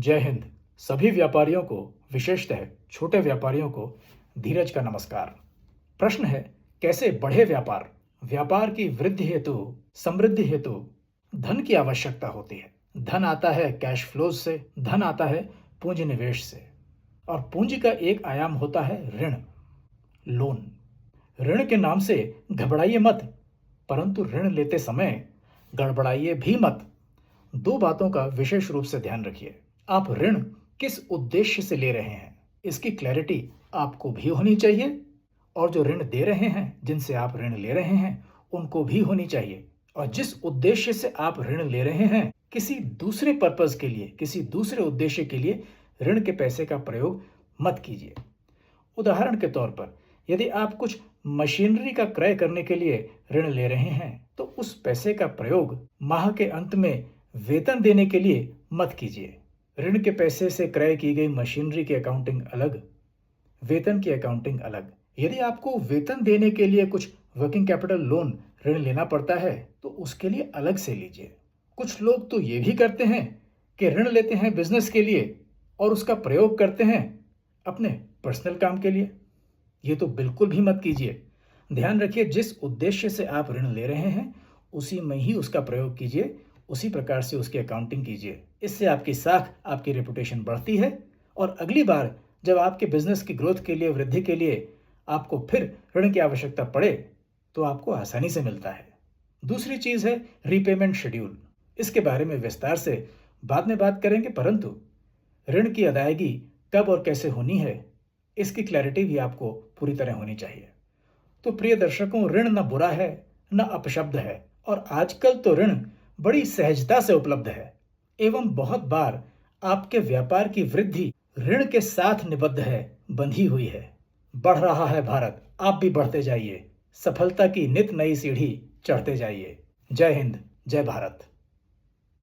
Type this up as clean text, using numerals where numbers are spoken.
जय हिंद। सभी व्यापारियों को, विशेषतः छोटे व्यापारियों को धीरज का नमस्कार। प्रश्न है, कैसे बढ़े व्यापार? व्यापार की वृद्धि हेतु, समृद्धि हेतु धन की आवश्यकता होती है। धन आता है कैश फ्लोज से, धन आता है पूंजी निवेश से, और पूंजी का एक आयाम होता है ऋण, लोन। ऋण के नाम से घबराइए मत, परंतु ऋण लेते समय गड़बड़ाइए भी मत। दो बातों का विशेष रूप से ध्यान रखिए। आप ऋण किस उद्देश्य से ले रहे हैं, इसकी क्लैरिटी आपको भी होनी चाहिए, और जो ऋण दे रहे हैं, जिनसे आप ऋण ले रहे हैं, उनको भी होनी चाहिए। और जिस उद्देश्य से आप ऋण ले रहे हैं, किसी दूसरे पर्पज के लिए, किसी दूसरे उद्देश्य के लिए ऋण के पैसे का प्रयोग मत कीजिए। उदाहरण के तौर पर, यदि आप कुछ मशीनरी का क्रय करने के लिए ऋण ले रहे हैं, तो उस पैसे का प्रयोग माह के अंत में वेतन देने के लिए मत कीजिए। ऋण के पैसे से क्रय की गई मशीनरी की अकाउंटिंग अलग, वेतन की अकाउंटिंग अलग। यदि आपको वेतन देने के लिए कुछ वर्किंग कैपिटल लोन ऋण लेना पड़ता है, तो उसके लिए अलग से लीजिए। कुछ लोग तो ये भी करते हैं कि ऋण लेते हैं बिजनेस के लिए और उसका प्रयोग करते हैं अपने पर्सनल काम के लिए। ये तो बिल्कुल भी मत कीजिए। ध्यान रखिए, जिस उद्देश्य से आप ऋण ले रहे हैं, उसी में ही उसका प्रयोग कीजिए, उसी प्रकार से उसकी अकाउंटिंग कीजिए। इससे आपकी साख, आपकी रेपुटेशन बढ़ती है, और अगली बार जब आपके बिजनेस की ग्रोथ के लिए, वृद्धि के लिए आपको फिर ऋण की आवश्यकता पड़े, तो आपको आसानी से मिलता है। दूसरी चीज है रीपेमेंट शेड्यूल। इसके बारे में विस्तार से बाद में बात करेंगे, परंतु ऋण की अदायगी कब और कैसे होनी है, इसकी क्लैरिटी भी आपको पूरी तरह होनी चाहिए। तो प्रिय दर्शकों, ऋण न बुरा है, न अपशब्द है, और आजकल तो ऋण बड़ी सहजता से उपलब्ध है, एवं बहुत बार आपके व्यापार की वृद्धि ऋण के साथ निबद्ध है, बंधी हुई है। बढ़ रहा है भारत, आप भी बढ़ते जाइए, सफलता की नित नई सीढ़ी चढ़ते जाइए। जय हिंद, जय भारत।